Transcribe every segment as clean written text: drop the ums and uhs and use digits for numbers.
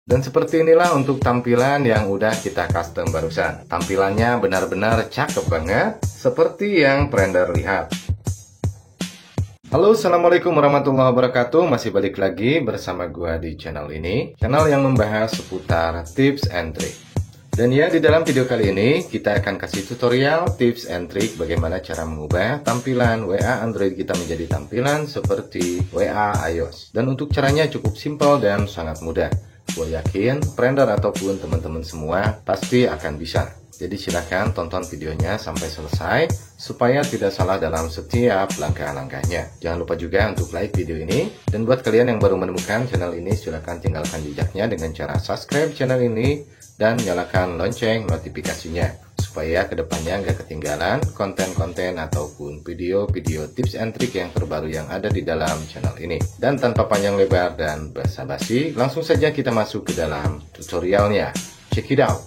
Dan seperti inilah untuk tampilan yang udah kita custom barusan. Tampilannya benar-benar cakep banget, seperti yang Prender lihat. Halo, assalamualaikum warahmatullahi wabarakatuh. Masih balik lagi bersama gua di channel ini, channel yang membahas seputar tips and trick. Dan ya, di dalam video kali ini kita akan kasih tutorial tips and trick bagaimana cara mengubah tampilan WA Android kita menjadi tampilan seperti WA iOS. Dan untuk caranya cukup simpel dan sangat mudah. Gue yakin Prender ataupun teman-teman semua pasti akan bisa. Jadi silahkan tonton videonya sampai selesai supaya tidak salah dalam setiap langkah-langkahnya. Jangan lupa juga untuk like video ini. Dan buat kalian yang baru menemukan channel ini, silahkan tinggalkan jejaknya dengan cara subscribe channel ini dan nyalakan lonceng notifikasinya supaya kedepannya nggak ketinggalan konten-konten ataupun video-video tips and trick yang terbaru yang ada di dalam channel ini. Dan tanpa panjang lebar dan basa-basi, langsung saja kita masuk ke dalam tutorialnya. Check it out!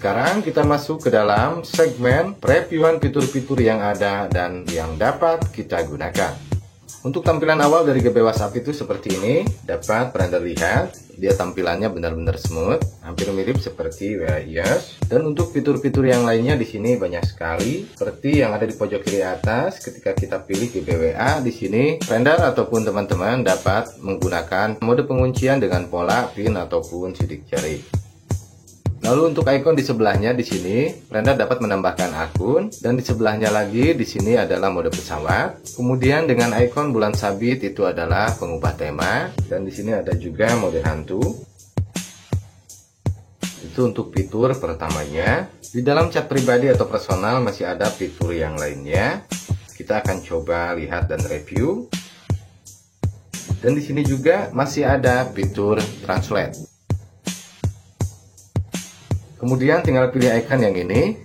Sekarang kita masuk ke dalam segmen previewan fitur-fitur yang ada dan yang dapat kita gunakan. Untuk tampilan awal dari GB WhatsApp itu seperti ini, dapat Prender lihat, dia tampilannya benar-benar smooth, hampir mirip seperti WA iOS. Dan untuk fitur-fitur yang lainnya di sini banyak sekali, seperti yang ada di pojok kiri atas. Ketika kita pilih GB WA, di sini Prender ataupun teman-teman dapat menggunakan mode penguncian dengan pola pin ataupun sidik jari. Lalu untuk icon di sebelahnya di sini, Prender dapat menambahkan akun, dan di sebelahnya lagi di sini adalah mode pesawat. Kemudian dengan icon bulan sabit itu adalah pengubah tema, dan di sini ada juga mode hantu. Itu untuk fitur pertamanya. Di dalam chat pribadi atau personal masih ada fitur yang lainnya. Kita akan coba lihat dan review. Dan di sini juga masih ada fitur translate. Kemudian tinggal pilih icon yang ini,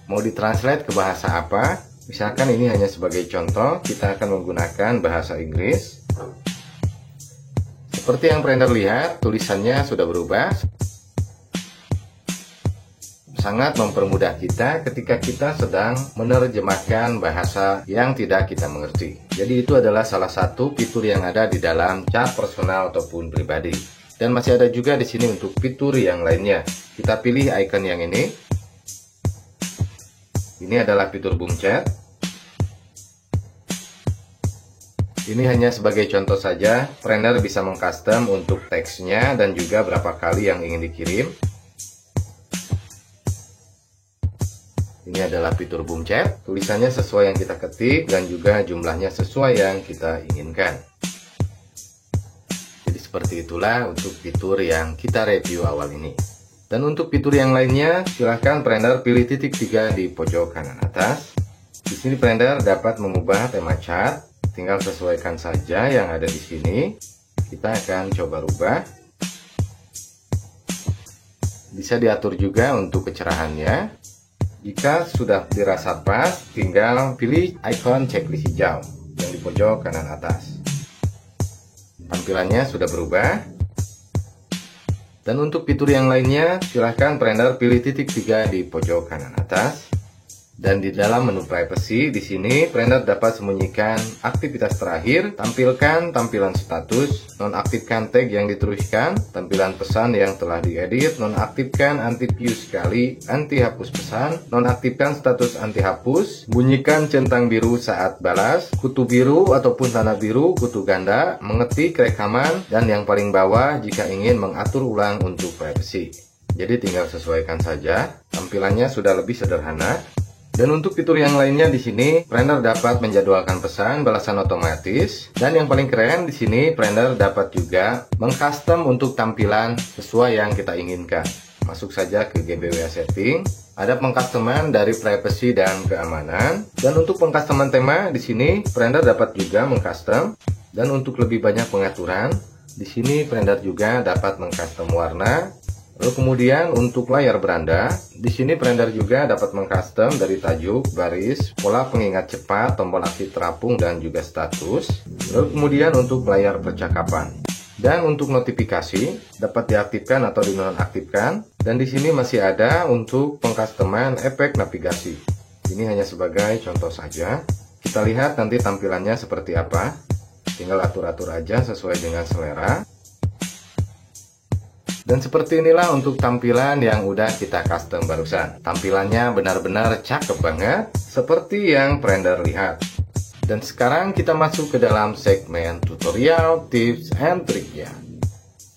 mau ditranslate ke bahasa apa. Misalkan ini hanya sebagai contoh, kita akan menggunakan bahasa Inggris. Seperti yang Prender lihat, tulisannya sudah berubah. Sangat mempermudah kita ketika kita sedang menerjemahkan bahasa yang tidak kita mengerti. Jadi itu adalah salah satu fitur yang ada di dalam chat personal ataupun pribadi. Dan masih ada juga di sini untuk fitur yang lainnya. Kita pilih icon yang ini. Ini adalah fitur boom chat. Ini hanya sebagai contoh saja. Prender bisa mengcustom untuk teksnya dan juga berapa kali yang ingin dikirim. Ini adalah fitur boom chat. Tulisannya sesuai yang kita ketik dan juga jumlahnya sesuai yang kita inginkan. Seperti itulah untuk fitur yang kita review awal ini. Dan untuk fitur yang lainnya, silahkan Prender pilih titik 3 di pojok kanan atas. Di sini Prender dapat mengubah tema chat. Tinggal sesuaikan saja yang ada di sini. Kita akan coba rubah. Bisa diatur juga untuk kecerahannya. Jika sudah dirasa pas, tinggal pilih icon checklist hijau yang di pojok kanan atas. Tampilannya sudah berubah. Dan untuk fitur yang lainnya, silahkan Prender pilih titik 3 di pojok kanan atas. Dan di dalam menu privacy, di sini Prender dapat sembunyikan aktivitas terakhir, tampilkan tampilan status, nonaktifkan tag yang diteruskan, tampilan pesan yang telah diedit, nonaktifkan anti view sekali, anti hapus pesan, nonaktifkan status anti hapus, bunyikan centang biru saat balas, kutu biru ataupun tanda biru, kutu ganda, mengetik rekaman, dan yang paling bawah jika ingin mengatur ulang untuk privacy. Jadi tinggal sesuaikan saja, tampilannya sudah lebih sederhana. Dan untuk fitur yang lainnya di sini, Prender dapat menjadwalkan pesan balasan otomatis. Dan yang paling keren di sini, Prender dapat juga mengcustom untuk tampilan sesuai yang kita inginkan. Masuk saja ke GB WA setting. Ada pengcustoman dari privacy dan keamanan. Dan untuk pengcustoman tema di sini, Prender dapat juga mengcustom. Dan untuk lebih banyak pengaturan, di sini Prender juga dapat mengcustom warna. Lalu kemudian untuk layar beranda, di sini Prender juga dapat mengcustom dari tajuk, baris, pola pengingat cepat, tombol aktif terapung dan juga status. Lalu kemudian untuk layar percakapan. Dan untuk notifikasi dapat diaktifkan atau dinonaktifkan. Dan di sini masih ada untuk pengcustoman efek navigasi. Ini hanya sebagai contoh saja. Kita lihat nanti tampilannya seperti apa. Tinggal atur-atur aja sesuai dengan selera. Dan seperti inilah untuk tampilan yang udah kita custom barusan. Tampilannya benar-benar cakep banget, seperti yang Friender lihat. Dan sekarang kita masuk ke dalam segmen tutorial, tips, and triknya.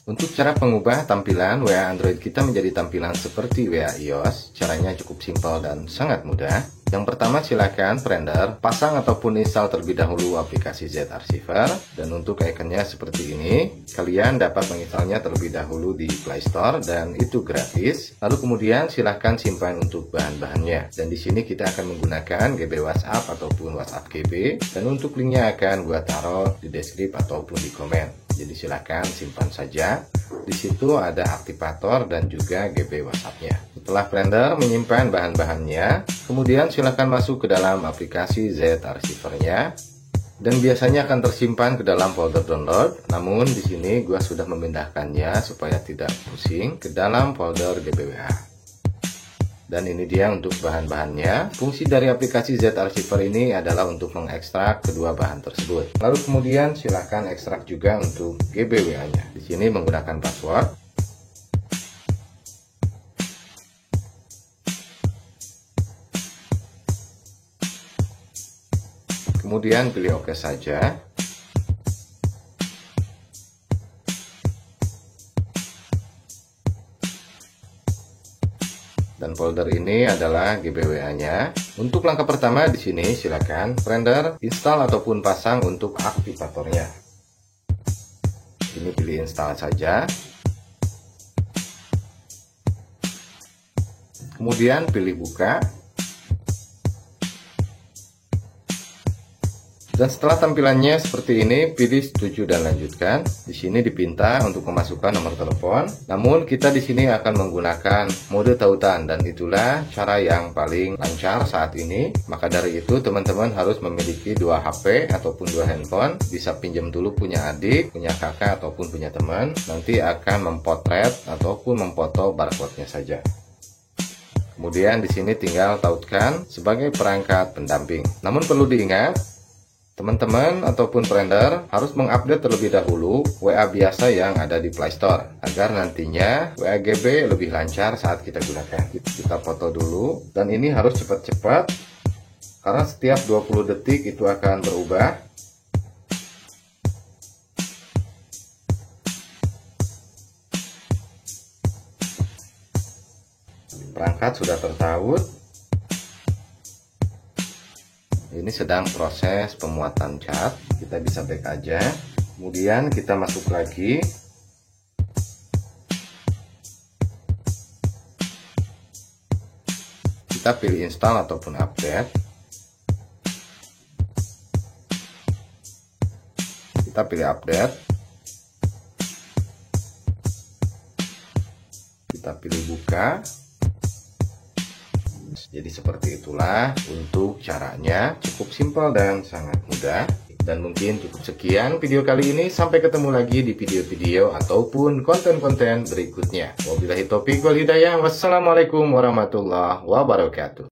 Untuk cara pengubah tampilan WA Android kita menjadi tampilan seperti WA iOS, caranya cukup simpel dan sangat mudah. Yang pertama, silakan Friender pasang ataupun install terlebih dahulu aplikasi Z-Archiver. Dan untuk ikonnya seperti ini, kalian dapat menginstalnya terlebih dahulu di Play Store dan itu gratis. Lalu kemudian silahkan simpan untuk bahan-bahannya. Dan di sini kita akan menggunakan GB WhatsApp ataupun WhatsApp GB. Dan untuk linknya akan gua taruh di deskripsi ataupun di komen. Jadi silahkan simpan saja. Di situ ada aktivator dan juga GB WhatsApp-nya. Setelah Friender menyimpan bahan-bahannya, kemudian silahkan masuk ke dalam aplikasi Z-Archiver-nya. Dan biasanya akan tersimpan ke dalam folder download. Namun di sini gua sudah memindahkannya supaya tidak pusing ke dalam folder GBWA. Dan ini dia untuk bahan-bahannya. Fungsi dari aplikasi Z-Archiver ini adalah untuk mengekstrak kedua bahan tersebut. Lalu kemudian silahkan ekstrak juga untuk GBWA-nya. Di sini menggunakan password. Kemudian pilih OK saja. Dan folder ini adalah GBWA-nya. Untuk langkah pertama di sini silakan Friender install ataupun pasang untuk aktivatornya. Ini pilih install saja. Kemudian pilih buka. Dan setelah tampilannya seperti ini, pilih setuju dan lanjutkan. Di sini dipinta untuk memasukkan nomor telepon. Namun kita di sini akan menggunakan mode tautan dan itulah cara yang paling lancar saat ini. Maka dari itu teman-teman harus memiliki dua HP ataupun dua handphone. Bisa pinjam dulu punya adik, punya kakak ataupun punya teman. Nanti akan mempotret ataupun memfoto barcode-nya saja. Kemudian di sini tinggal tautkan sebagai perangkat pendamping. Namun perlu diingat, teman-teman ataupun Friender harus mengupdate terlebih dahulu WA biasa yang ada di Play Store agar nantinya WA GB lebih lancar saat kita gunakan. Kita foto dulu dan ini harus cepat-cepat karena setiap 20 detik itu akan berubah. Perangkat sudah tertaut. Ini sedang proses pemuatan cat. Kita bisa back aja. Kemudian kita masuk lagi. Kita pilih install ataupun update. Kita pilih update. Kita pilih buka. Jadi seperti itulah untuk caranya, cukup simpel dan sangat mudah. Dan mungkin cukup sekian video kali ini, sampai ketemu lagi di video-video ataupun konten-konten berikutnya. Wabillahi taufiq wal hidayah. Wassalamualaikum warahmatullahi wabarakatuh.